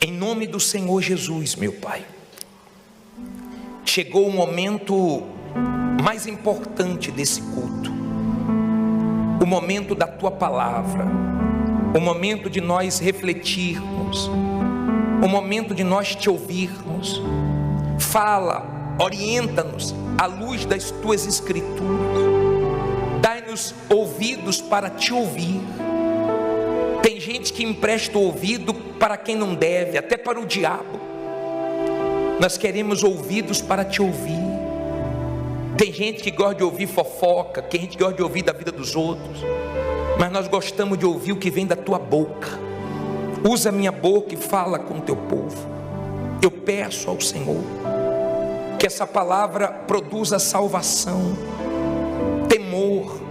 Em nome do Senhor Jesus, meu Pai, chegou o momento mais importante desse culto, o momento da Tua Palavra, o momento de nós refletirmos, o momento de nós Te ouvirmos. Fala, orienta-nos à luz das Tuas Escrituras, dai-nos ouvidos para Te ouvir. Tem gente que empresta o ouvido para quem não deve, até para o diabo. Nós queremos ouvidos para Te ouvir. Tem gente que gosta de ouvir fofoca, tem gente que gosta de ouvir da vida dos outros, mas nós gostamos de ouvir o que vem da Tua boca. Usa a minha boca e fala com o Teu povo. Eu peço ao Senhor que essa palavra produza salvação, temor,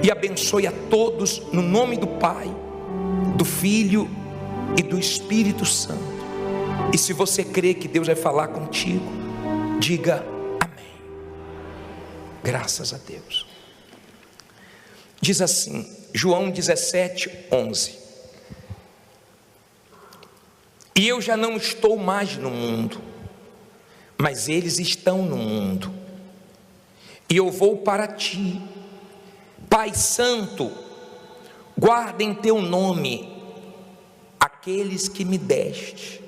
e abençoe a todos no nome do Pai, do Filho e do Espírito Santo. E se você crê que Deus vai falar contigo, diga amém. Graças a Deus. Diz assim, João 17:11: E eu já não estou mais no mundo, mas eles estão no mundo, e eu vou para Ti. Pai Santo, guarda em Teu nome aqueles que me deste,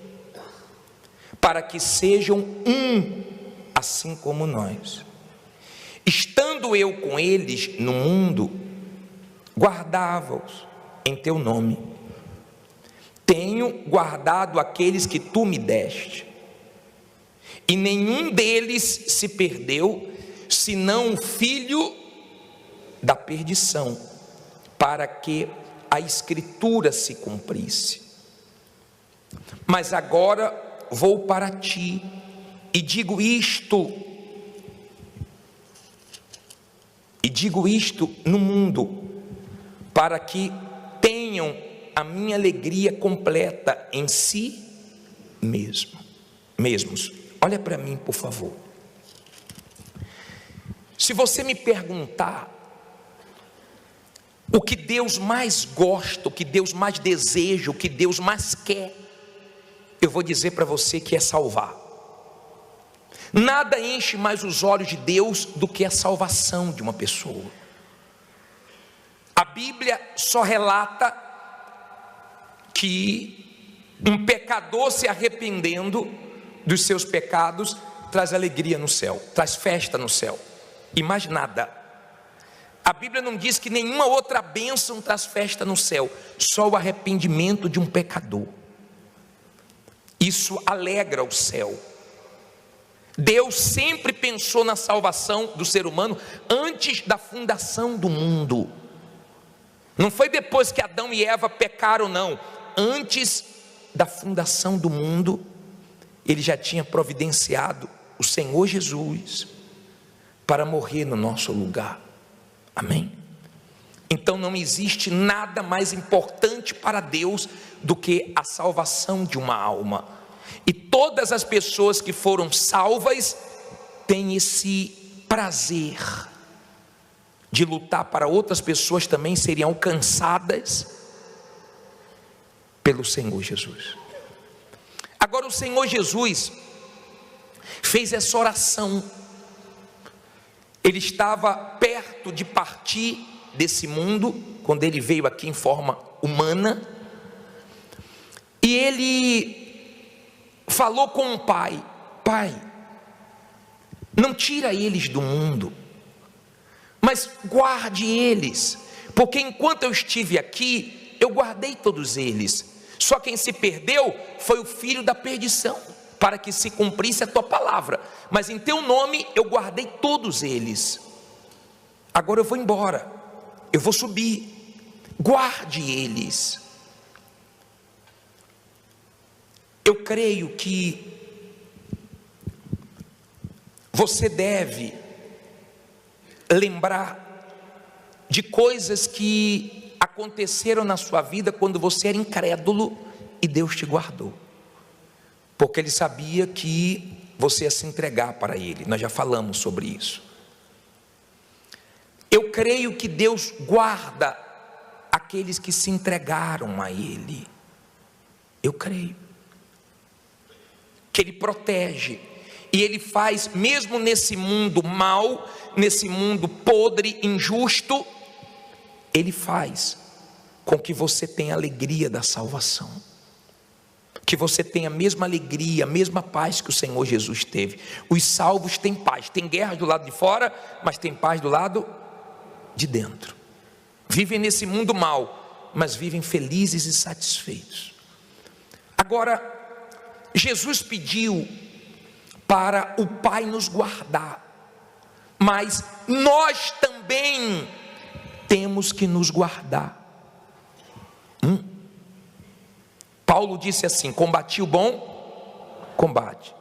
para que sejam um, assim como nós. Estando eu com eles no mundo, guardava-os em Teu nome. Tenho guardado aqueles que Tu me deste, e nenhum deles se perdeu, senão o filho da perdição, para que a Escritura se cumprisse. Mas agora vou para Ti, e digo isto no mundo, para que tenham a minha alegria completa em si mesmos. Olha para mim, por favor. Se você me perguntar o que Deus mais gosta, o que Deus mais deseja, o que Deus mais quer, eu vou dizer para você que é salvar. Nada enche mais os olhos de Deus do que a salvação de uma pessoa. A Bíblia só relata que um pecador se arrependendo dos seus pecados traz alegria no céu, traz festa no céu, e mais nada. A Bíblia não diz que nenhuma outra bênção traz festa no céu, só o arrependimento de um pecador. Isso alegra o céu. Deus sempre pensou na salvação do ser humano antes da fundação do mundo. Não foi depois que Adão e Eva pecaram, não. Antes da fundação do mundo, Ele já tinha providenciado o Senhor Jesus para morrer no nosso lugar. Amém? Então não existe nada mais importante para Deus do que a salvação de uma alma. E todas as pessoas que foram salvas têm esse prazer de lutar para outras pessoas também serem alcançadas pelo Senhor Jesus. Agora o Senhor Jesus fez essa oração. Ele estava perto de partir desse mundo, quando Ele veio aqui em forma humana, e Ele falou com o Pai: Pai, não tira eles do mundo, mas guarde eles, porque enquanto eu estive aqui, eu guardei todos eles. Só quem se perdeu foi o filho da perdição, para que se cumprisse a Tua palavra. Mas em Teu nome eu guardei todos eles. Agora eu vou embora, eu vou subir, guarde eles. Eu creio que você deve lembrar de coisas que aconteceram na sua vida quando você era incrédulo e Deus te guardou, porque Ele sabia que você ia se entregar para Ele. Nós já falamos sobre isso. Eu creio que Deus guarda aqueles que se entregaram a Ele. Eu creio. que Ele protege, e Ele faz, mesmo nesse mundo mau, nesse mundo podre, injusto, Ele faz com que você tenha alegria da salvação, que você tenha a mesma alegria, a mesma paz que o Senhor Jesus teve. Os salvos têm paz, tem guerra do lado de fora, mas tem paz do lado de dentro. Vivem nesse mundo mau, mas vivem felizes e satisfeitos. Agora, Jesus pediu para o Pai nos guardar, mas nós também temos que nos guardar. Paulo disse assim: combati o bom combate,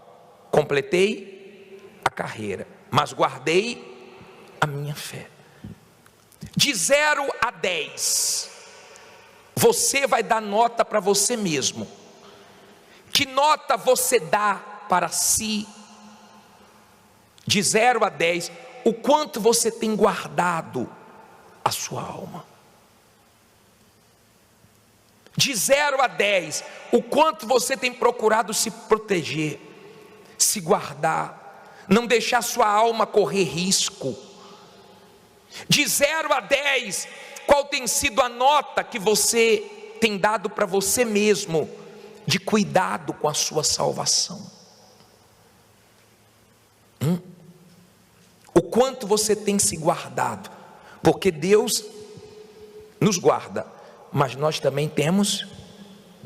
completei a carreira, mas guardei a minha fé. De 0 a 10, você vai dar nota para você mesmo. Que nota você dá para si? De 0 a 10, o quanto você tem guardado a sua alma? De 0 a 10, o quanto você tem procurado se proteger, se guardar, não deixar sua alma correr risco? De 0 a 10, qual tem sido a nota que você tem dado para você mesmo de cuidado com a sua salvação? O quanto você tem se guardado? Porque Deus nos guarda, mas nós também temos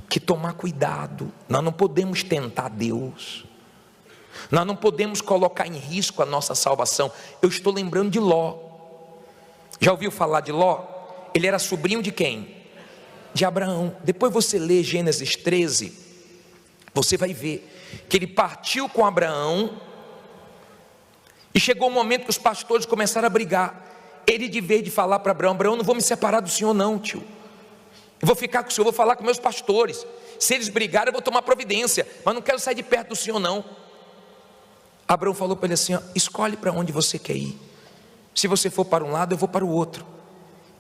que tomar cuidado. Nós não podemos tentar Deus, nós não podemos colocar em risco a nossa salvação. Eu estou lembrando de Ló. Já ouviu falar de Ló? Ele era sobrinho de quem? De Abraão. Depois você lê Gênesis 13, você vai ver que ele partiu com Abraão, e chegou um momento que os pastores começaram a brigar. Ele, de vez de falar para Abraão: Abraão, não vou me separar do senhor não, tio, eu vou ficar com o senhor, vou falar com meus pastores, se eles brigarem eu vou tomar providência, mas não quero sair de perto do senhor não. Abraão falou para ele assim: ó, escolhe para onde você quer ir, se você for para um lado eu vou para o outro.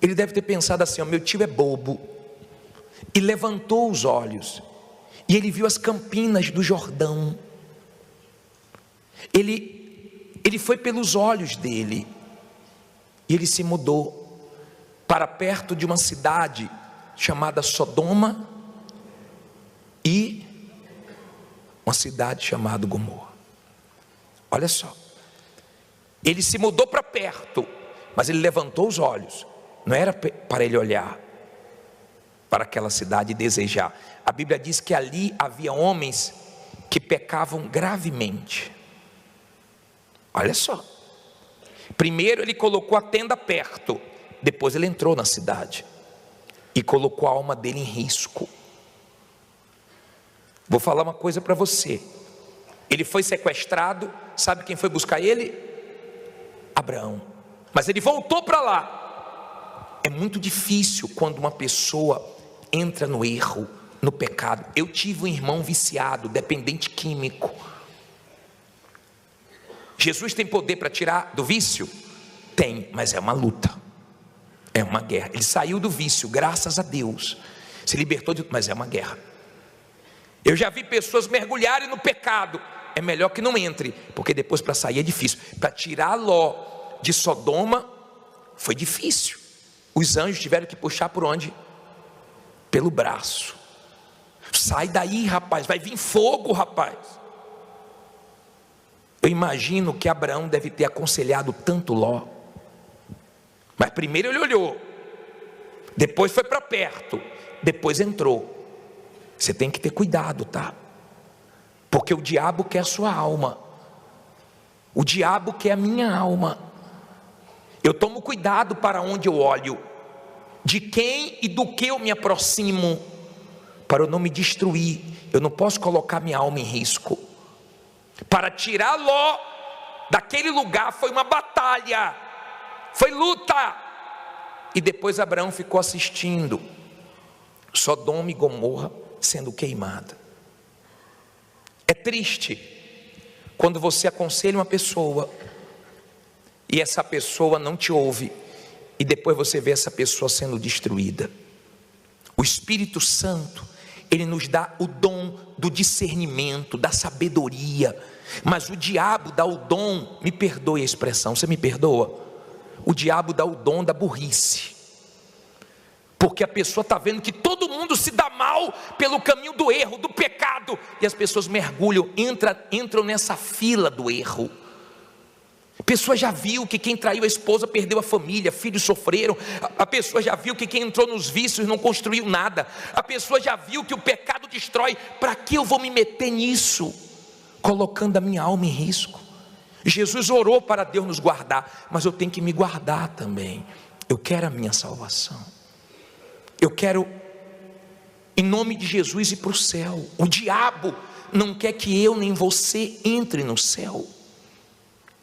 Ele deve ter pensado assim: ó, meu tio é bobo, e levantou os olhos, e ele viu as campinas do Jordão. Ele foi pelos olhos dele, e ele se mudou para perto de uma cidade chamada Sodoma e uma cidade chamada Gomorra. Olha só, ele se mudou para perto, mas ele levantou os olhos. Não era para ele olhar para aquela cidade e desejar. A Bíblia diz que ali havia homens que pecavam gravemente. Olha só, primeiro ele colocou a tenda perto, depois ele entrou na cidade e colocou a alma dele em risco. Vou falar uma coisa para você: ele foi sequestrado, sabe quem foi buscar ele? Abraão. Mas ele voltou para lá. É muito difícil quando uma pessoa entra no erro, no pecado. Eu tive um irmão viciado, dependente químico. Jesus tem poder para tirar do vício? Tem, mas é uma luta, é uma guerra. Ele saiu do vício, graças a Deus, se libertou de tudo, mas é uma guerra. Eu já vi pessoas mergulharem no pecado. É melhor que não entre, porque depois para sair é difícil. Para tirar Ló de Sodoma foi difícil. Os anjos tiveram que puxar por onde? Pelo braço. Sai daí, rapaz, vai vir fogo, rapaz. Eu imagino que Abraão deve ter aconselhado tanto Ló, mas primeiro ele olhou, depois foi para perto, depois entrou. Você tem que ter cuidado, tá? Porque o diabo quer a sua alma, o diabo quer a minha alma. Eu tomo cuidado para onde eu olho, de quem e do que eu me aproximo, para eu não me destruir. Eu não posso colocar minha alma em risco. Para tirar Ló daquele lugar foi uma batalha, foi luta. E depois Abraão ficou assistindo Sodoma e Gomorra sendo queimada. É triste quando você aconselha uma pessoa e essa pessoa não te ouve, e depois você vê essa pessoa sendo destruída. O Espírito Santo, ele nos dá o dom do discernimento, da sabedoria. Mas o diabo dá o dom, me perdoe a expressão, você me perdoa? O diabo dá o dom da burrice. Porque a pessoa está vendo que todo mundo se dá mal pelo caminho do erro, do pecado. E as pessoas mergulham, entram nessa fila do erro. A pessoa já viu que quem traiu a esposa perdeu a família, filhos sofreram. A pessoa já viu que quem entrou nos vícios não construiu nada. A pessoa já viu que o pecado destrói. Para que eu vou me meter nisso? Colocando a minha alma em risco. Jesus orou para Deus nos guardar, mas eu tenho que me guardar também. Eu quero a minha salvação. Eu quero, em nome de Jesus, ir para o céu. O diabo não quer que eu nem você entre no céu.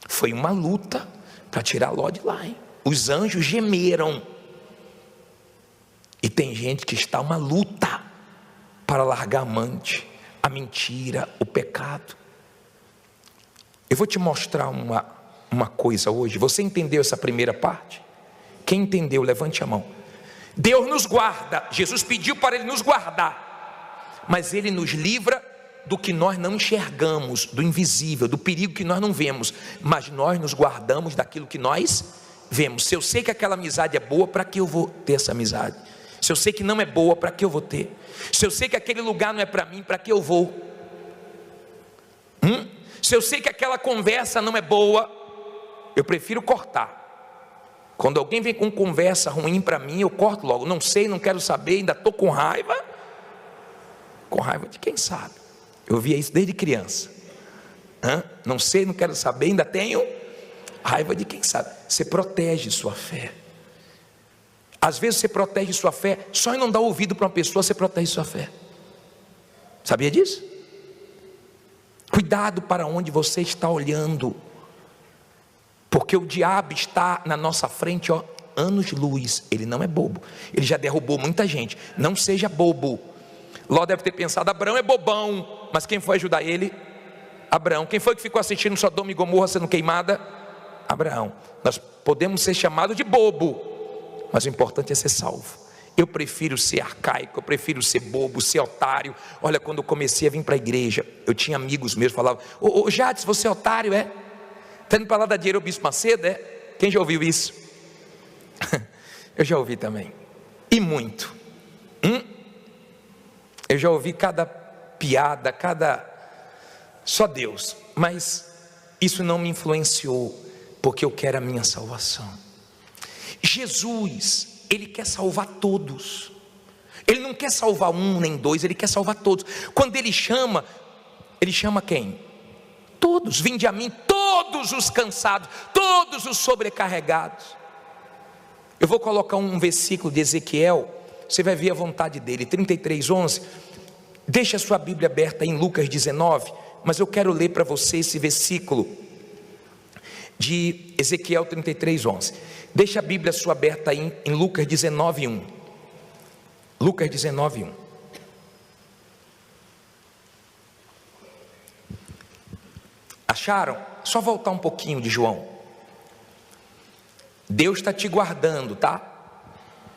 Foi uma luta para tirar Ló de lá, hein? Os anjos gemeram. E tem gente que está uma luta para largar a amante, a mentira, o pecado. Eu vou te mostrar uma coisa hoje. Você entendeu essa primeira parte? Quem entendeu, levante a mão. Deus nos guarda. Jesus pediu para Ele nos guardar, mas Ele nos livra do que nós não enxergamos, do invisível, do perigo que nós não vemos, mas nós nos guardamos daquilo que nós vemos. Se eu sei que aquela amizade é boa, para que eu vou ter essa amizade? Se eu sei que não é boa, para que eu vou ter? Se eu sei que aquele lugar não é para mim, para que eu vou? Se eu sei que aquela conversa não é boa, eu prefiro cortar. Quando alguém vem com conversa ruim para mim, eu corto logo. Não sei, não quero saber, ainda estou com raiva. Com raiva de quem sabe. Eu via isso desde criança. Não sei, não quero saber, ainda tenho raiva de quem sabe. Você protege sua fé. Às vezes você protege sua fé, só em não dar ouvido para uma pessoa, você protege sua fé. Sabia disso? Cuidado para onde você está olhando. Porque o diabo está na nossa frente, anos-luz. Ele não é bobo. Ele já derrubou muita gente. Não seja bobo. Ló deve ter pensado, Abraão é bobão. Mas quem foi ajudar ele? Abraão. Quem foi que ficou assistindo Sodoma e Gomorra sendo queimada? Abraão. Nós podemos ser chamados de bobo, mas o importante é ser salvo. Eu prefiro ser arcaico, eu prefiro ser bobo, ser otário. Olha, quando eu comecei a vir para a igreja, eu tinha amigos meus que falavam, ô Jades, você é otário, é? Está indo para lá dar dinheiro ao Bispo Macedo, é? Quem já ouviu isso? Eu já ouvi também. E muito. Eu já ouvi cada piada, só Deus. Mas isso não me influenciou, porque eu quero a minha salvação. Jesus, Ele quer salvar todos. Ele não quer salvar um nem dois, Ele quer salvar todos. Quando Ele chama quem? Todos. Vinde a mim, todos os cansados, todos os sobrecarregados. Eu vou colocar um versículo de Ezequiel, você vai ver a vontade dele, 33:11. Deixa a sua Bíblia aberta em Lucas 19, mas eu quero ler para você esse versículo de Ezequiel 33:11. Deixa a Bíblia sua aberta aí em Lucas 19:1. Lucas 19:1. Acharam? Só voltar um pouquinho de João. Deus está te guardando, tá?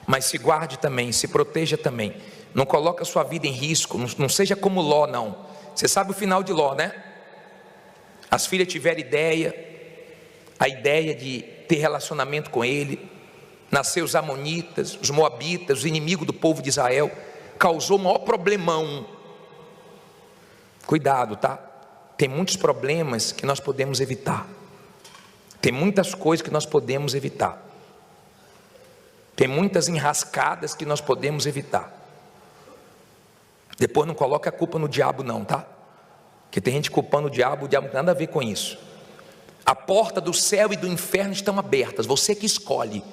Mas se guarde também, se proteja também. Não coloque a sua vida em risco, não seja como Ló, não. Você sabe o final de Ló, né? As filhas tiveram a ideia de ter relacionamento com ele. Nasceu os amonitas, os moabitas, os inimigos do povo de Israel. Causou o maior problemão. Cuidado, tá? Tem muitos problemas que nós podemos evitar. Tem muitas coisas que nós podemos evitar. Tem muitas enrascadas que nós podemos evitar. Depois não coloque a culpa no diabo não, tá? Porque tem gente culpando o diabo não tem nada a ver com isso. A porta do céu e do inferno estão abertas, você que escolhe.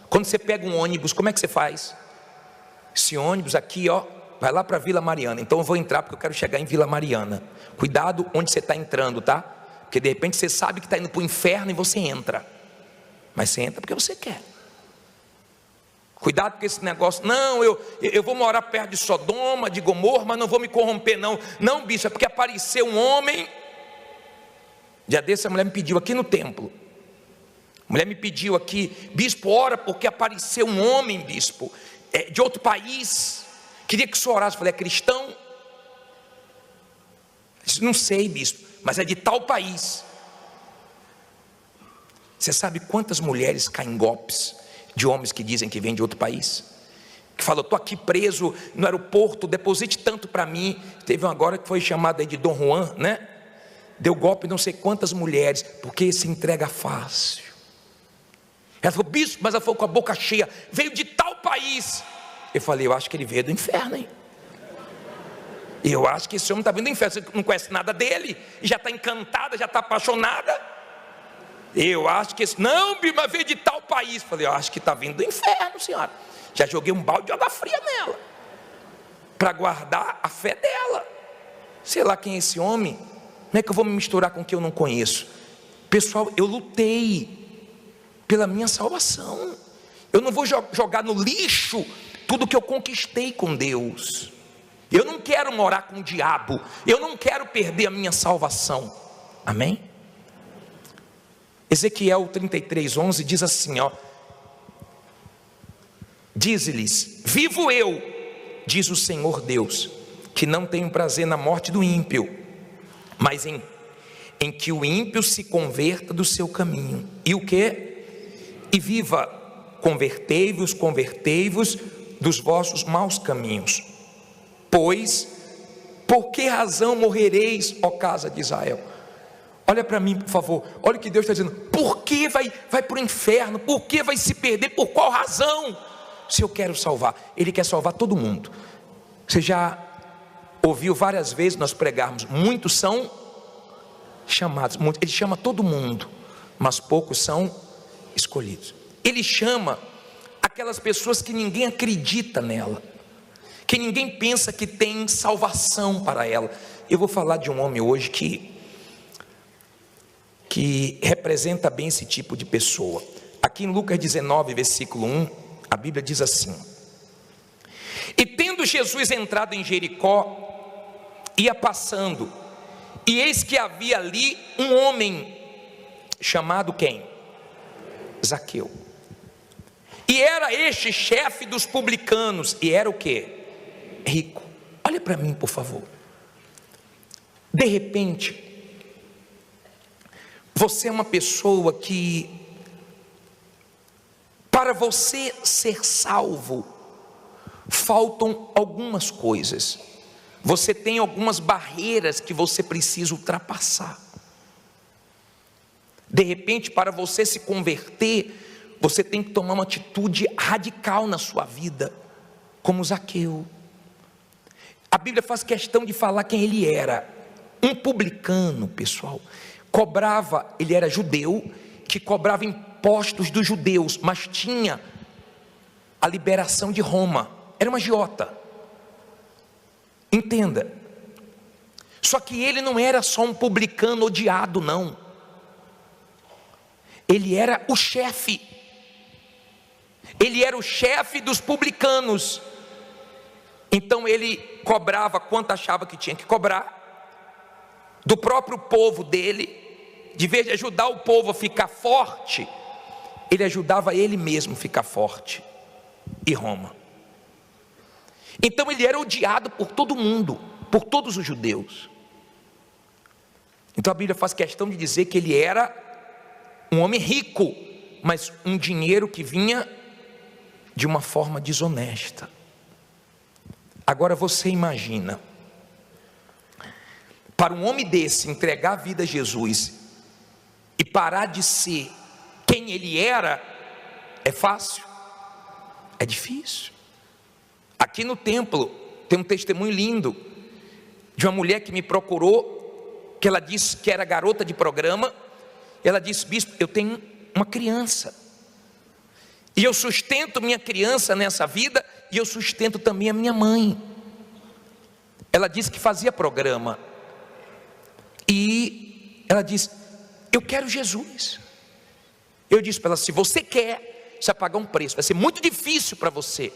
Quando você pega um ônibus, como é que você faz? Esse ônibus aqui, vai lá para Vila Mariana. Então eu vou entrar porque eu quero chegar em Vila Mariana. Cuidado onde você está entrando, tá? Porque de repente você sabe que está indo para o inferno e você entra. Mas você entra porque você quer. Cuidado com esse negócio, não, eu vou morar perto de Sodoma, de Gomorra, mas não vou me corromper não. Não, bicho, é porque apareceu um homem. Dia desse a mulher me pediu aqui no templo. A mulher me pediu aqui, bispo, ora porque apareceu um homem, bispo, de outro país. Queria que o senhor orasse. Eu falei, é cristão? Disse, não sei, bispo, mas é de tal país. Você sabe quantas mulheres caem em golpes de homens que dizem que vêm de outro país? Que falam, estou aqui preso no aeroporto, deposite tanto para mim. Teve um agora que foi chamado aí de Dom Juan, né? Deu golpe em não sei quantas mulheres, porque se entrega fácil. Ela falou, bispo, mas ela falou com a boca cheia, veio de tal país. Eu falei, eu acho que ele veio do inferno, hein? Eu acho que esse homem está vindo do inferno, você não conhece nada dele, e já está encantada, já está apaixonada. Eu acho que esse, não, mas veio de tal país. Falei, eu acho que está vindo do inferno, senhora. Já joguei um balde de água fria nela, para guardar a fé dela. Sei lá quem é esse homem, como é que eu vou me misturar com o que eu não conheço? Pessoal, eu lutei pela minha salvação. Eu não vou jogar no lixo tudo que eu conquistei com Deus. Eu não quero morar com o diabo. Eu não quero perder a minha salvação. Amém? Ezequiel 33:11 diz assim, ó: diz-lhes, vivo eu, diz o Senhor Deus, que não tenho prazer na morte do ímpio, mas em que o ímpio se converta do seu caminho. E o que? E viva. Convertei-vos dos vossos maus caminhos. Pois, por que razão morrereis, ó casa de Israel? Olha para mim, por favor. Olha o que Deus está dizendo. Por que vai para o inferno? Por que vai se perder? Por qual razão? Se eu quero salvar, Ele quer salvar todo mundo. Você já ouviu várias vezes nós pregarmos, muitos são chamados, Ele chama todo mundo, mas poucos são escolhidos. Ele chama aquelas pessoas que ninguém acredita nela, que ninguém pensa que tem salvação para ela. Eu vou falar de um homem hoje que representa bem esse tipo de pessoa. Aqui em Lucas 19, versículo 1, a Bíblia diz assim: e tendo Jesus entrado em Jericó, ia passando, e eis que havia ali um homem chamado quem? Zaqueu. E era este chefe dos publicanos, e era o que? Rico. Olha para mim, por favor. De repente, você é uma pessoa que, para você ser salvo, faltam algumas coisas. Você tem algumas barreiras que você precisa ultrapassar. De repente, para você se converter, você tem que tomar uma atitude radical na sua vida, como Zaqueu. A Bíblia faz questão de falar quem ele era. Um publicano, pessoal, cobrava, ele era judeu, que cobrava impostos dos judeus, mas tinha a liberação de Roma, era um agiota. Entenda, só que ele não era só um publicano odiado, não. Ele era o chefe. Ele era o chefe dos publicanos. Então ele cobrava quanto achava que tinha que cobrar do próprio povo dele. De vez de ajudar o povo a ficar forte, ele ajudava ele mesmo a ficar forte. E Roma. Então ele era odiado por todo mundo, por todos os judeus. Então a Bíblia faz questão de dizer que ele era um homem rico, mas um dinheiro que vinha de uma forma desonesta. Agora você imagina, para um homem desse entregar a vida a Jesus e parar de ser quem ele era, é fácil? É difícil. Aqui no templo tem um testemunho lindo de uma mulher que me procurou, que ela disse que era garota de programa. Ela disse: bispo, eu tenho uma criança, e eu sustento minha criança nessa vida, e eu sustento também a minha mãe. Ela disse que fazia programa, e ela disse: eu quero Jesus. Eu disse para ela: se você quer, você vai pagar um preço, vai ser muito difícil para você.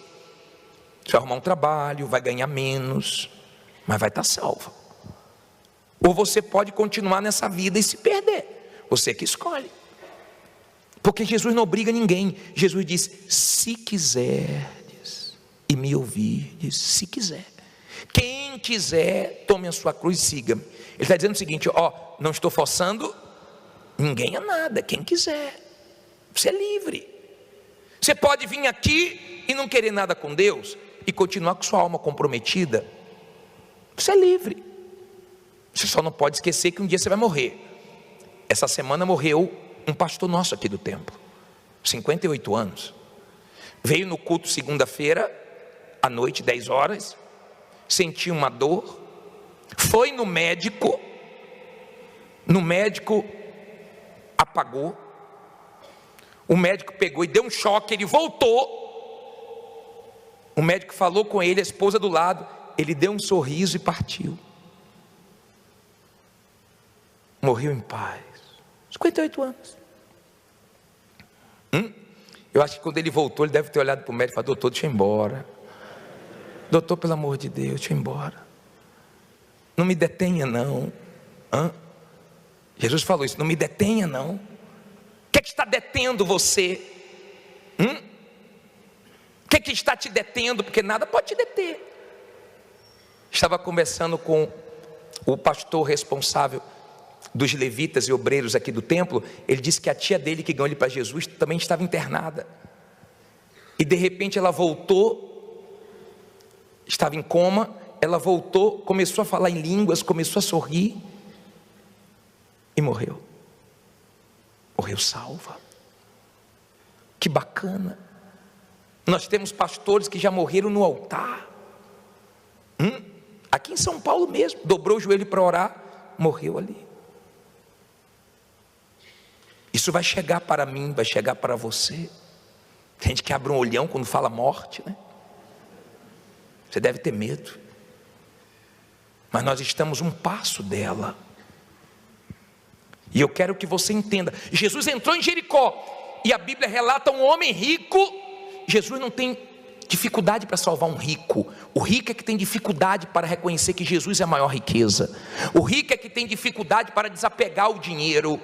Você vai arrumar um trabalho, vai ganhar menos, mas vai estar salva. Ou você pode continuar nessa vida e se perder. Você que escolhe. Porque Jesus não obriga ninguém. Jesus diz: se quiserdes e me ouvirdes, se quiser. Quem Quem quiser, tome a sua cruz e siga-me. Ele está dizendo o seguinte: não estou forçando ninguém a nada. Quem quiser, você é livre. Você pode vir aqui e não querer nada com Deus e continuar com sua alma comprometida. Você é livre. Você só não pode esquecer que um dia você vai morrer. Essa semana morreu um pastor nosso aqui do templo, 58 anos. Veio no culto segunda-feira à noite, 10 horas, sentiu uma dor, foi no médico apagou, o médico pegou e deu um choque, ele voltou, o médico falou com ele, a esposa do lado, ele deu um sorriso e partiu, morreu em paz, 58 anos. Eu acho que quando ele voltou, ele deve ter olhado para o médico e falado: doutor, deixa eu ir embora. Doutor, pelo amor de Deus, deixa eu ir embora. Não me detenha não. Jesus falou isso: não me detenha não. O que é que está detendo você? O que é que está te detendo? Porque nada pode te deter. Estava conversando com o pastor responsável dos levitas e obreiros aqui do templo. Ele disse que a tia dele, que ganhou ele para Jesus, também estava internada, e de repente ela voltou, estava em coma, ela voltou, começou a falar em línguas, começou a sorrir e morreu salva. Que bacana. Nós temos pastores que já morreram no altar, aqui em São Paulo mesmo, dobrou o joelho para orar, morreu ali. Isso vai chegar para mim, vai chegar para você. Tem gente que abre um olhão quando fala morte, né? Você deve ter medo, mas nós estamos um passo dela. E eu quero que você entenda: Jesus entrou em Jericó, e a Bíblia relata um homem rico. Jesus não tem dificuldade para salvar um rico. O rico é que tem dificuldade para reconhecer que Jesus é a maior riqueza. O rico é que tem dificuldade para desapegar o dinheiro.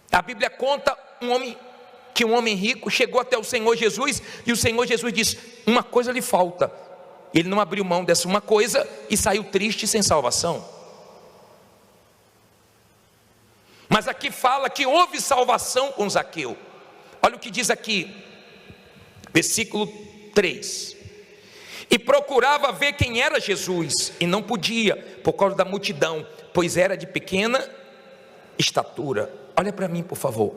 A Bíblia conta que um homem rico chegou até o Senhor Jesus, e o Senhor Jesus disse: uma coisa lhe falta. Ele não abriu mão dessa uma coisa e saiu triste sem salvação. Mas aqui fala que houve salvação com Zaqueu. Olha o que diz aqui, versículo 3: e procurava ver quem era Jesus, e não podia, por causa da multidão, pois era de pequena estatura. Olha para mim, por favor.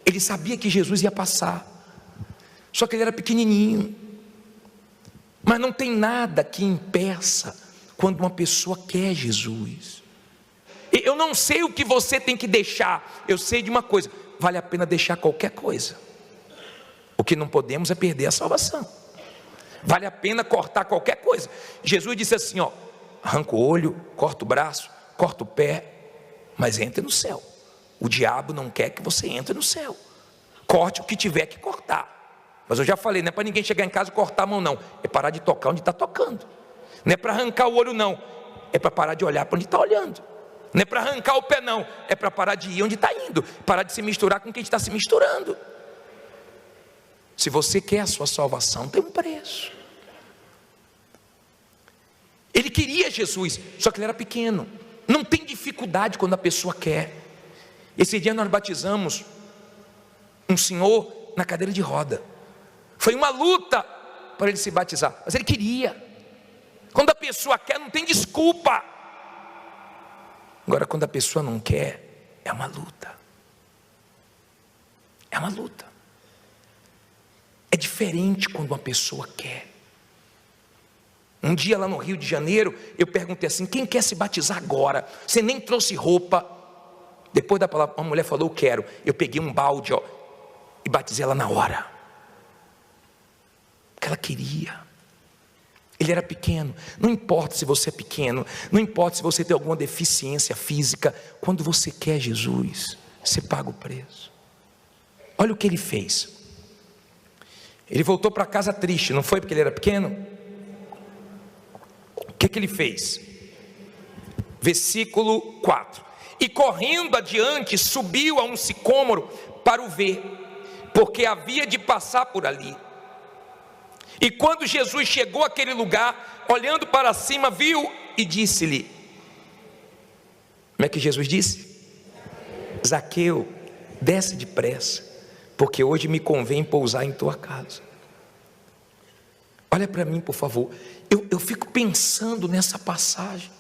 Ele sabia que Jesus ia passar, só que ele era pequenininho. Mas não tem nada que impeça quando uma pessoa quer Jesus. Eu não sei o que você tem que deixar. Eu sei de uma coisa: vale a pena deixar qualquer coisa. O que não podemos é perder a salvação. Vale a pena cortar qualquer coisa. Jesus disse assim: arranca o olho, corta o braço, corta o pé, mas entre no céu. O diabo não quer que você entre no céu. Corte o que tiver que cortar. Mas eu já falei, não é para ninguém chegar em casa e cortar a mão não. É parar de tocar onde está tocando. Não é para arrancar o olho não. É para parar de olhar para onde está olhando. Não é para arrancar o pé não. É para parar de ir onde está indo. Parar de se misturar com quem está se misturando. Se você quer a sua salvação, tem um preço. Ele queria Jesus, só que ele era pequeno. Não tem dificuldade quando a pessoa quer. Esse dia nós batizamos um senhor na cadeira de roda. Foi uma luta para ele se batizar, mas ele queria. Quando a pessoa quer, não tem desculpa. Agora, quando a pessoa não quer, é uma luta. É uma luta. É diferente quando uma pessoa quer. Um dia lá no Rio de Janeiro, eu perguntei assim: quem quer se batizar agora? Você nem trouxe roupa. Depois da palavra, uma mulher falou: eu quero. Eu peguei um balde e batizei ela na hora, porque ela queria. Ele era pequeno. Não importa se você é pequeno, não importa se você tem alguma deficiência física, quando você quer Jesus, você paga o preço. Olha o que ele fez. Ele voltou para casa triste, não foi porque ele era pequeno? O que ele fez? Versículo 4: e correndo adiante, subiu a um sicômoro para o ver, porque havia de passar por ali. E quando Jesus chegou àquele lugar, olhando para cima, viu e disse-lhe, como é que Jesus disse? Zaqueu, desce depressa, porque hoje me convém pousar em tua casa. Olha para mim, por favor. Eu fico pensando nessa passagem.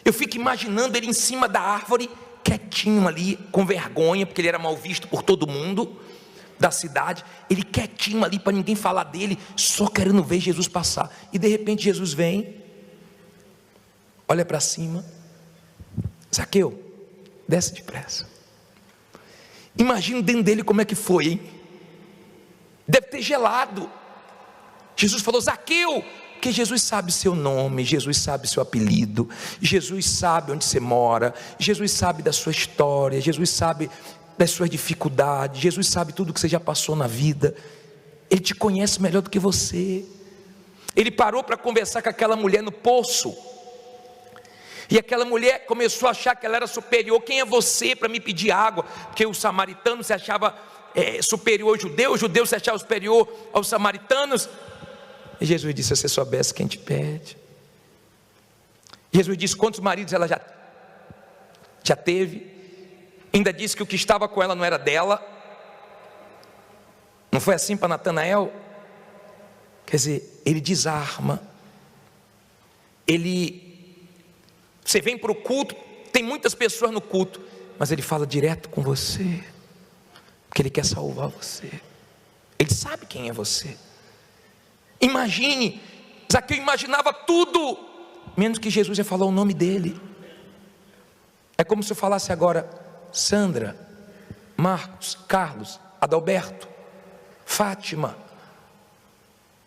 Eu fico imaginando ele em cima da árvore, quietinho ali, com vergonha, porque ele era mal visto por todo mundo da cidade. Ele quietinho ali, para ninguém falar dele, só querendo ver Jesus passar. E de repente Jesus vem, olha para cima. Zaqueu, desce depressa. Imagina dentro dele como é que foi, hein? Deve ter gelado. Jesus falou, Zaqueu, porque Jesus sabe seu nome, Jesus sabe seu apelido, Jesus sabe onde você mora, Jesus sabe da sua história, Jesus sabe das suas dificuldades, Jesus sabe tudo que você já passou na vida. Ele te conhece melhor do que você. Ele parou para conversar com aquela mulher no poço, e aquela mulher começou a achar que ela era superior. Quem é você para me pedir água? Porque o samaritano se achava superior ao judeu, o judeu se achava superior aos samaritanos. E Jesus disse, se você soubesse quem te pede. Jesus disse, quantos maridos ela já teve? Ainda disse que o que estava com ela não era dela. Não foi assim para Natanael? Quer dizer, ele desarma. Você vem para o culto, tem muitas pessoas no culto, mas ele fala direto com você, porque ele quer salvar você. Ele sabe quem é você. Imagine, Zaqueu imaginava tudo, menos que Jesus ia falar o nome dele. É como se eu falasse agora, Sandra, Marcos, Carlos, Adalberto, Fátima,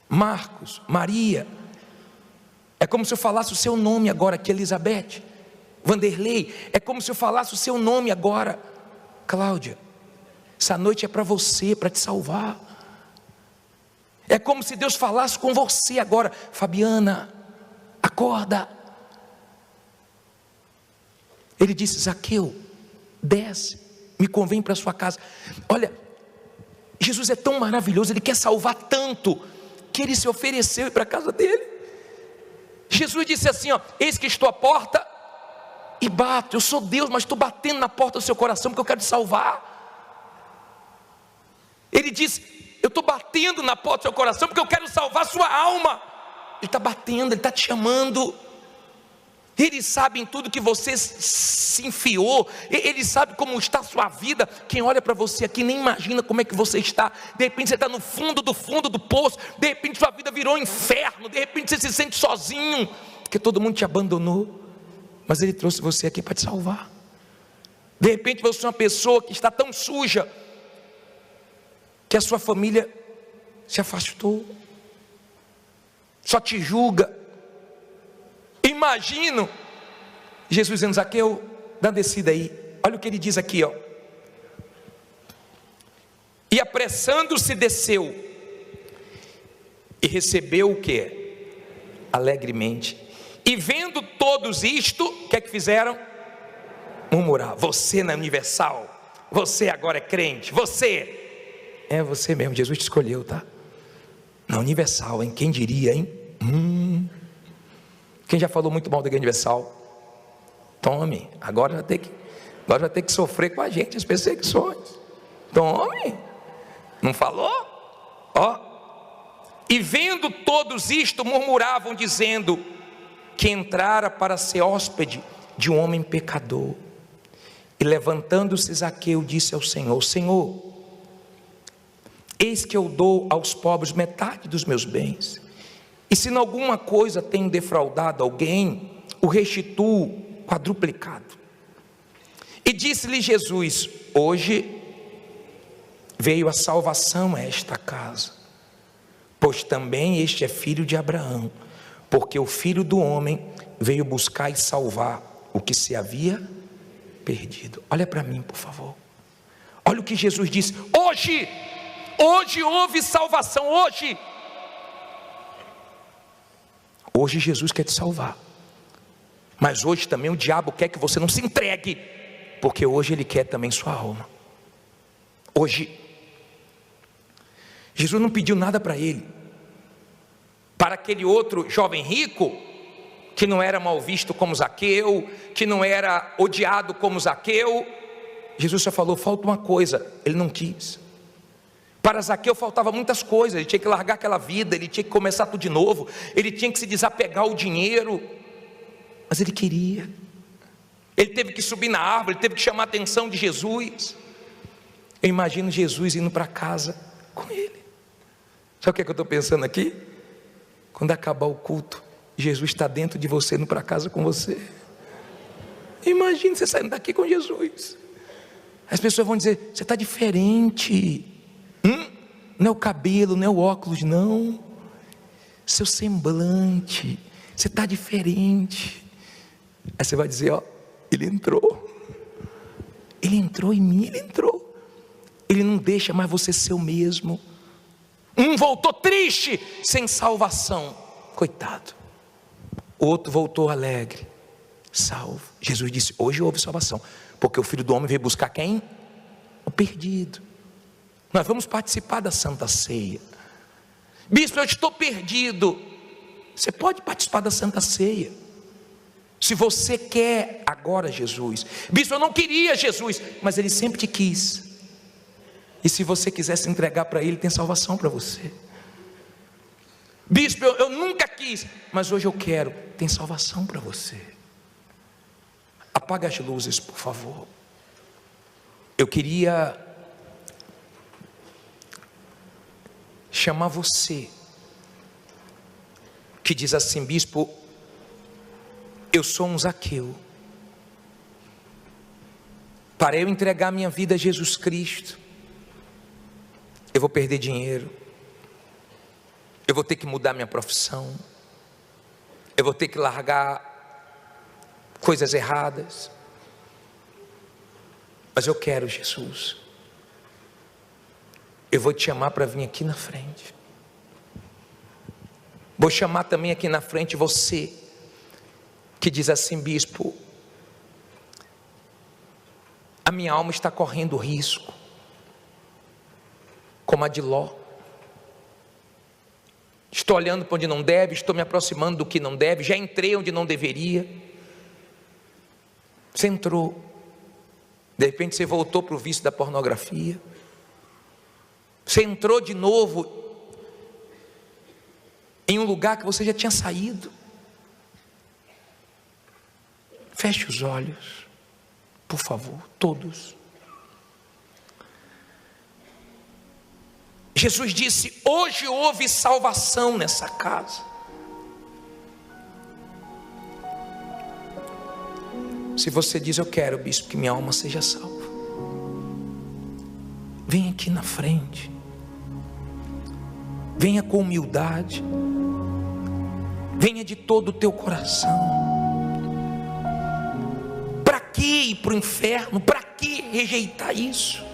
Marcos, Maria. É como se eu falasse o seu nome agora aqui, Elizabeth, Vanderlei. É como se eu falasse o seu nome agora, Cláudia. Essa noite é para você, para te salvar. É como se Deus falasse com você agora, Fabiana, acorda. Ele disse, Zaqueu, desce, me convém para a sua casa. Olha, Jesus é tão maravilhoso, Ele quer salvar tanto, que Ele se ofereceu para a casa dele. Jesus disse assim, eis que estou à porta e bato. Eu sou Deus, mas estou batendo na porta do seu coração, porque eu quero te salvar. Ele disse, eu estou batendo na porta do seu coração, porque eu quero salvar a sua alma. Ele está batendo, Ele está te chamando. Ele sabe em tudo que você se enfiou. Ele sabe como está a sua vida. Quem olha para você aqui nem imagina como é que você está. De repente você está no fundo do poço. De repente sua vida virou um inferno. De repente você se sente sozinho, porque todo mundo te abandonou. Mas Ele trouxe você aqui para te salvar. De repente você é uma pessoa que está tão suja, que a sua família se afastou, só te julga. Imagino Jesus dizendo, Zaqueu, dá uma descida aí. Olha o que ele diz aqui, E apressando-se desceu, e recebeu o que? Alegremente. E vendo todos isto, o que é que fizeram? Murmurar. Você na Universal, você agora é crente, você. É você mesmo, Jesus te escolheu, tá? Na Universal, hein? Quem diria, hein? Quem já falou muito mal da Igreja Universal? Tome, agora vai ter que sofrer com a gente as perseguições. Tome, não falou? E vendo todos isto, murmuravam, dizendo que entrara para ser hóspede de um homem pecador. E levantando-se Zaqueu, disse ao Senhor, Senhor, eis que eu dou aos pobres metade dos meus bens, e se em alguma coisa tenho defraudado alguém, o restituo quadruplicado. E disse-lhe Jesus, hoje veio a salvação a esta casa, pois também este é filho de Abraão, porque o Filho do Homem veio buscar e salvar o que se havia perdido. Olha para mim, por favor. Olha o que Jesus disse, hoje houve salvação, Hoje Jesus quer te salvar, mas hoje também o diabo quer que você não se entregue, porque hoje ele quer também sua alma. Hoje, Jesus não pediu nada para ele, para aquele outro jovem rico, que não era mal visto como Zaqueu, que não era odiado como Zaqueu, Jesus só falou: falta uma coisa. Ele não quis. Para Zaqueu faltava muitas coisas, ele tinha que largar aquela vida, ele tinha que começar tudo de novo, ele tinha que se desapegar ao dinheiro, mas ele queria. Ele teve que subir na árvore, ele teve que chamar a atenção de Jesus. Eu imagino Jesus indo para casa com ele. Sabe o que é que eu estou pensando aqui? Quando acabar o culto, Jesus está dentro de você, indo para casa com você. Imagina você saindo daqui com Jesus. As pessoas vão dizer: você está diferente. Não é o cabelo, não é o óculos, não. Seu semblante, você está diferente. Aí você vai dizer: ó, ele entrou. Ele entrou em mim, ele entrou. Ele não deixa mais você ser o mesmo. Voltou triste, sem salvação, coitado. O outro voltou alegre, salvo. Jesus disse: hoje houve salvação, porque o Filho do Homem veio buscar quem? O perdido. Nós vamos participar da Santa Ceia. Bispo, eu estou perdido. Você pode participar da Santa Ceia, se você quer agora Jesus. Bispo, eu não queria Jesus, mas Ele sempre te quis. E se você quiser se entregar para Ele, tem salvação para você. Bispo, eu nunca quis, mas hoje eu quero. Tem salvação para você. Apaga as luzes, por favor. Eu queria chamar você que diz assim: bispo, eu sou um Zaqueu. Para eu entregar minha vida a Jesus Cristo, eu vou perder dinheiro, eu vou ter que mudar minha profissão, eu vou ter que largar coisas erradas, mas eu quero Jesus. Eu vou te chamar para vir aqui na frente. Vou chamar também aqui na frente você que diz assim: bispo, a minha alma está correndo risco, como a de Ló. Estou olhando para onde não deve, estou me aproximando do que não deve, já entrei onde não deveria. Você entrou, de repente você voltou para o vício da pornografia. Você entrou de novo em um lugar que você já tinha saído. Feche os olhos, por favor, todos. Jesus disse: hoje houve salvação nessa casa. Se você diz: eu quero, bispo, que minha alma seja salva, vem aqui na frente. Venha com humildade. Venha de todo o teu coração. Para que ir para o inferno? Para que rejeitar isso?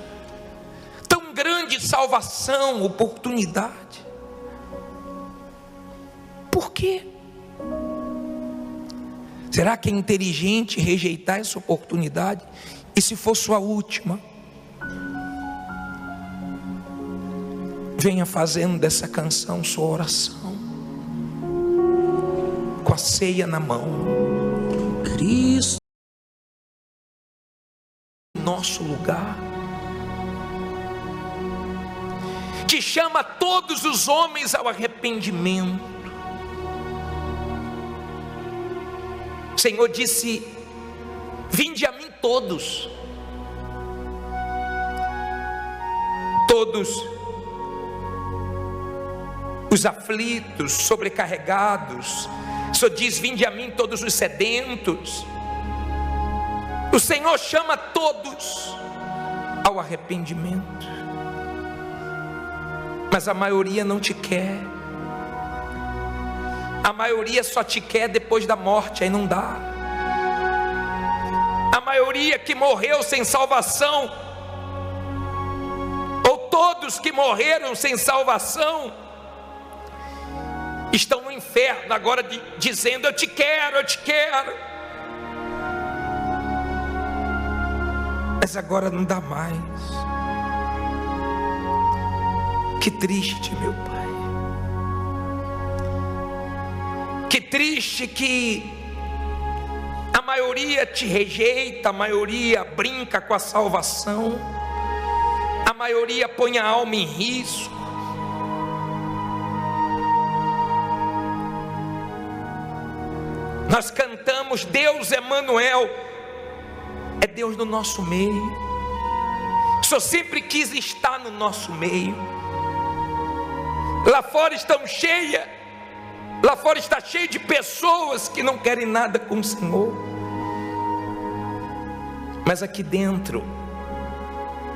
Tão grande salvação, oportunidade. Por quê? Será que é inteligente rejeitar essa oportunidade? E se for sua última? Venha fazendo dessa canção sua oração, com a ceia na mão. Cristo, nosso lugar, que chama todos os homens ao arrependimento. O Senhor disse: vinde a mim todos, os aflitos, sobrecarregados. O Senhor diz: vinde a mim todos os sedentos. O Senhor chama todos ao arrependimento, mas a maioria não te quer. A maioria só te quer depois da morte, aí não dá. A maioria que morreu sem salvação, ou todos que morreram sem salvação, estão no inferno agora dizendo: eu te quero, eu te quero. Mas agora não dá mais. Que triste, meu Pai. Que triste que a maioria te rejeita, a maioria brinca com a salvação, a maioria põe a alma em risco. Nós cantamos Deus Emanuel, é Deus no nosso meio. O Senhor sempre quis estar no nosso meio. Lá fora está cheio de pessoas que não querem nada com o Senhor. Mas aqui dentro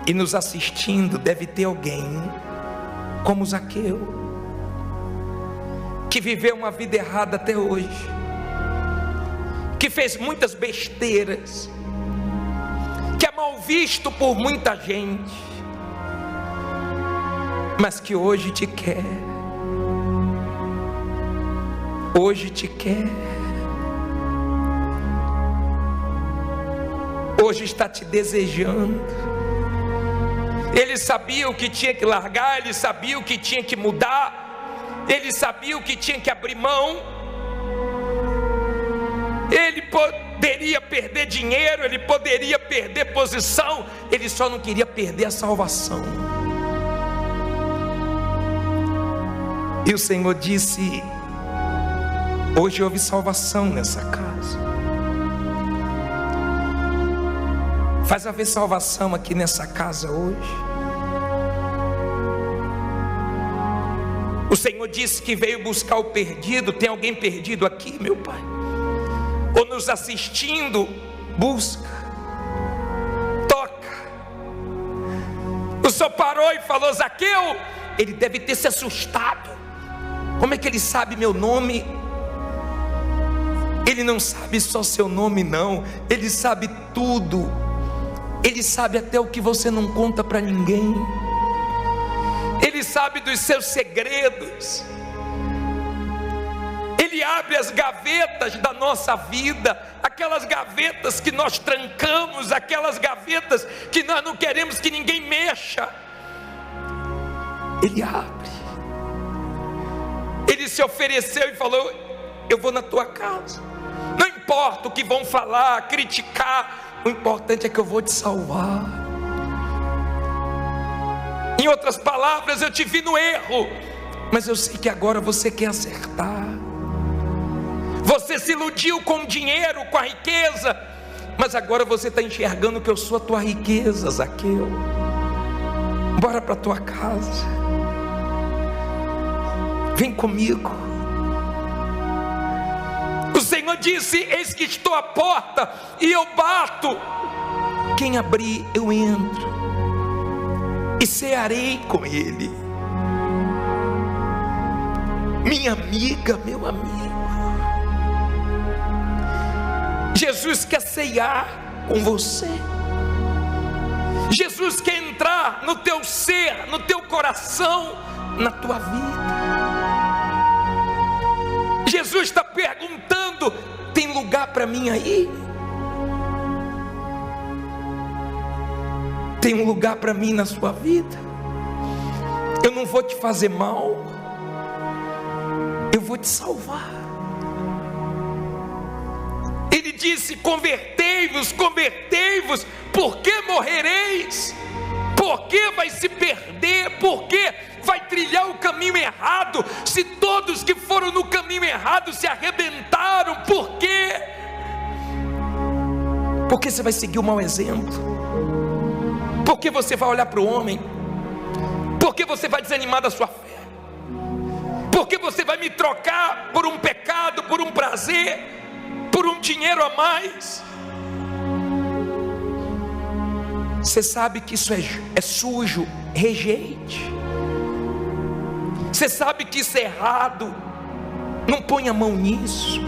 e nos assistindo deve ter alguém como Zaqueu, que viveu uma vida errada até hoje, que fez muitas besteiras, que é mal visto por muita gente, mas que hoje te quer. Hoje te quer. Hoje está te desejando. Ele sabia o que tinha que largar, ele sabia o que tinha que mudar, ele sabia o que tinha que abrir mão. Ele poderia perder dinheiro, ele poderia perder posição, ele só não queria perder a salvação. E o Senhor disse: hoje houve salvação nessa casa. Faz haver salvação aqui nessa casa hoje. O Senhor disse que veio buscar o perdido. Tem alguém perdido aqui, meu Pai? Ou nos assistindo? Busca, toca. O Senhor parou e falou: Zaqueu. Ele deve ter se assustado. Como é que ele sabe meu nome? Ele não sabe só seu nome, não. Ele sabe tudo. Ele sabe até o que você não conta para ninguém. Ele sabe dos seus segredos. Ele abre as gavetas da nossa vida, aquelas gavetas que nós trancamos, aquelas gavetas que nós não queremos que ninguém mexa. Ele abre. Ele se ofereceu e falou: eu vou na tua casa. Não importa o que vão falar, criticar, o importante é que eu vou te salvar. Em outras palavras, eu te vi no erro, mas eu sei que agora você quer acertar. Você se iludiu com o dinheiro, com a riqueza, mas agora você está enxergando que eu sou a tua riqueza, Zaqueu. Bora para a tua casa. Vem comigo. O Senhor disse: eis que estou à porta e eu bato. Quem abrir, eu entro e cearei com ele. Minha amiga, meu amigo, Jesus quer ceiar com você. Jesus quer entrar no teu ser, no teu coração, na tua vida. Jesus está perguntando: tem lugar para mim aí? Tem um lugar para mim na sua vida? Eu não vou te fazer mal, eu vou te salvar. Ele disse: convertei-vos, convertei-vos, porque morrereis? Porque vai se perder? Porque vai trilhar o caminho errado? Se todos que foram no caminho errado se arrebentaram, por quê? Porque você vai seguir o mau exemplo? Porque você vai olhar para o homem? Porque você vai desanimar da sua fé? Porque você vai me trocar por um pecado, por um prazer, por um dinheiro a mais? Você sabe que isso é sujo, rejeite. Você sabe que isso é errado, não ponha a mão nisso.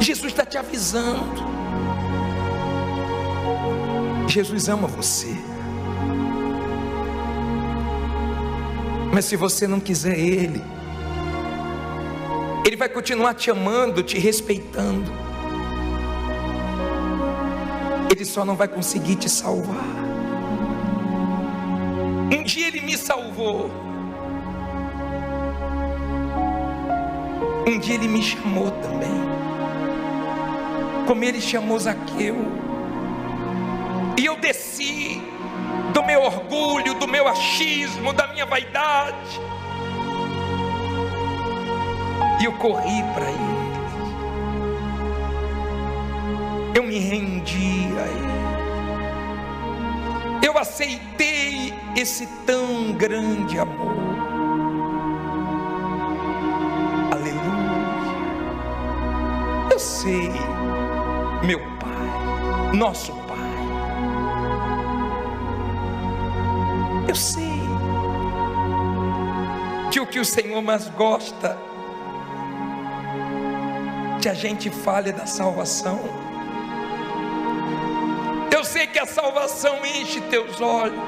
Jesus está te avisando. Jesus ama você. Mas se você não quiser Ele, Ele vai continuar te amando, te respeitando. Ele só não vai conseguir te salvar. Um dia Ele me salvou. Um dia Ele me chamou também, como Ele chamou Zaqueu. E eu desci do meu orgulho, do meu achismo, da minha vaidade, e eu corri para Ele. Eu me rendi a Ele. Eu aceitei esse tão grande amor. Aleluia. Eu sei, meu Pai, nosso Pai, eu sei que o que o Senhor mais gosta que a gente fale da salvação. Eu sei que a salvação enche teus olhos.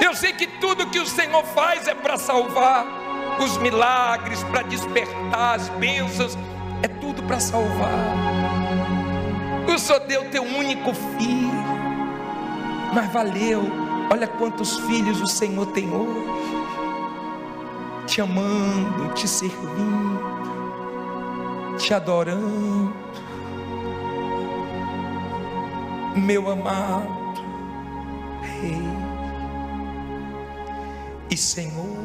Eu sei que tudo que o Senhor faz é para salvar. Os milagres, para despertar as bênçãos, é tudo para salvar. O Senhor deu teu único filho, mas valeu. Olha quantos filhos o Senhor tem hoje, te amando, te servindo, te adorando. Meu amado Rei e Senhor,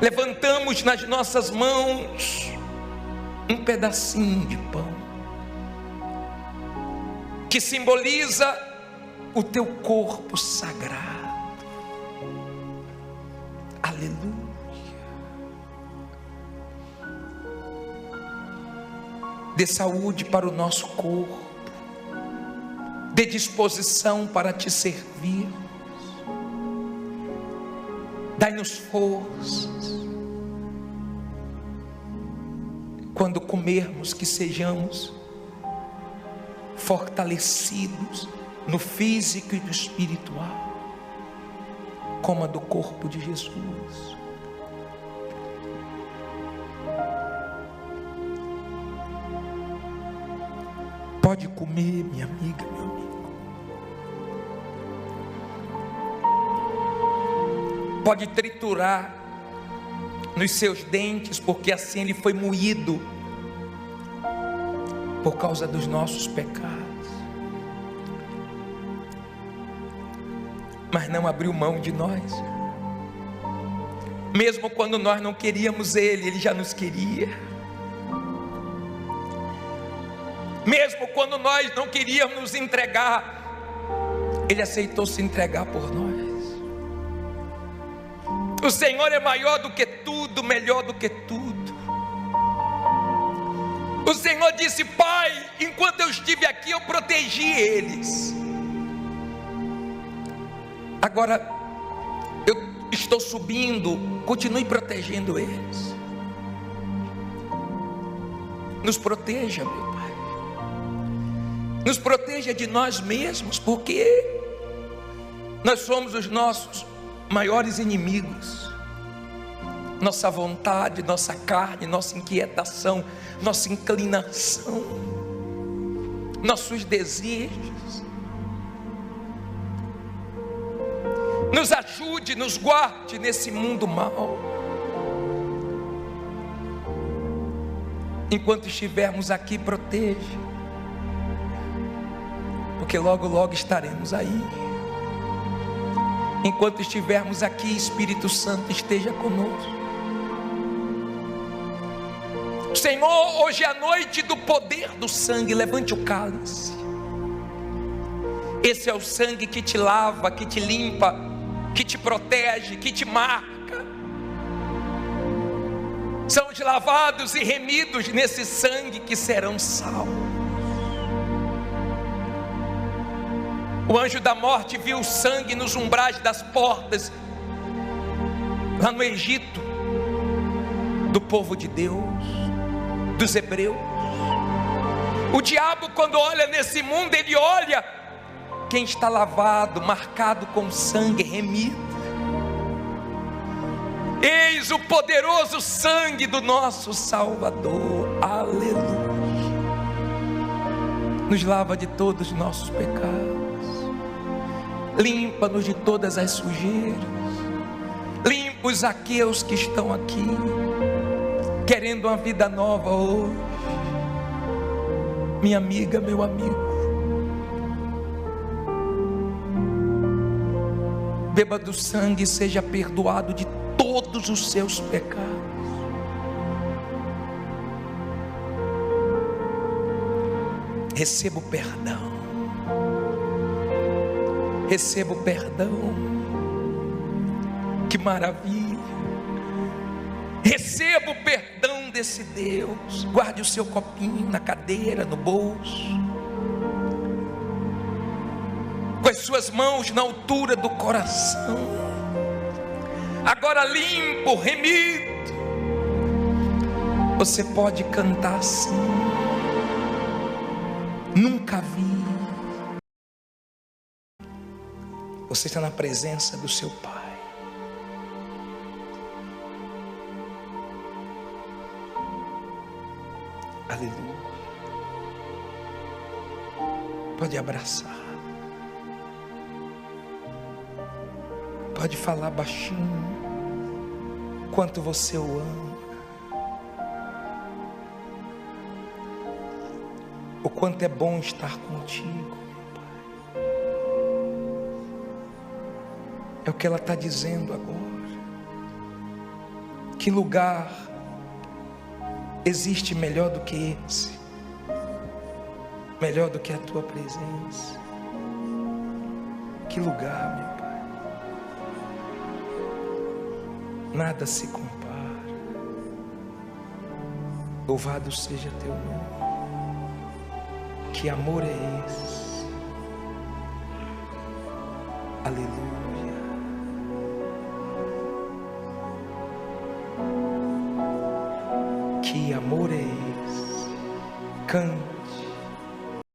levantamos nas nossas mãos um pedacinho de pão que simboliza o teu corpo sagrado. Aleluia. Dê saúde para o nosso corpo, dê disposição para te servir, dai-nos forças. Quando comermos, que sejamos fortalecidos no físico e no espiritual, como a do corpo de Jesus. Pode comer, minha amiga, meu amigo. Pode triturar nos seus dentes, porque assim Ele foi moído por causa dos nossos pecados. Mas não abriu mão de nós. Mesmo quando nós não queríamos Ele, Ele já nos queria. Mesmo quando nós não queríamos nos entregar, Ele aceitou se entregar por nós. O Senhor é maior do que tudo, melhor do que tudo. O Senhor disse: Pai, enquanto eu estive aqui, eu protegi eles. Agora eu estou subindo, continue protegendo eles. Nos proteja, meu Pai. Nos proteja de nós mesmos, porque nós somos os nossos maiores inimigos. Nossa vontade, nossa carne, nossa inquietação, nossa inclinação, nossos desejos. Nos ajude, nos guarde nesse mundo mau. Enquanto estivermos aqui, proteja, porque logo, logo estaremos aí. Enquanto estivermos aqui, Espírito Santo esteja conosco. Senhor, hoje é a noite do poder do sangue. Levante o cálice. Esse é o sangue que te lava, que te limpa, que te protege, que te marca. São os lavados e remidos nesse sangue que serão salvos. O anjo da morte viu o sangue nos umbrais das portas, lá no Egito, do povo de Deus, dos hebreus. O diabo, quando olha nesse mundo, ele olha quem está lavado, marcado com sangue, remido. Eis o poderoso sangue do nosso Salvador. Aleluia. Nos lava de todos os nossos pecados, limpa-nos de todas as sujeiras, limpa os Zaqueus que estão aqui, querendo uma vida nova hoje. Minha amiga, meu amigo, beba do sangue e seja perdoado de todos os seus pecados. Receba o perdão. Receba o perdão. Que maravilha. Receba o perdão desse Deus. Guarde o seu copinho na cadeira, no bolso, com as suas mãos na altura do coração. Agora limpo, remido, você pode cantar assim: nunca vi. Você está na presença do seu Pai. Aleluia. Pode abraçar. Pode falar baixinho quanto você o ama, o quanto é bom estar contigo, meu Pai. É o que ela está dizendo agora. Que lugar existe melhor do que esse? Melhor do que a tua presença? Que lugar, meu Pai? Nada se compara. Louvado seja teu nome. Que amor é esse? Aleluia. Que amor é esse? Cante.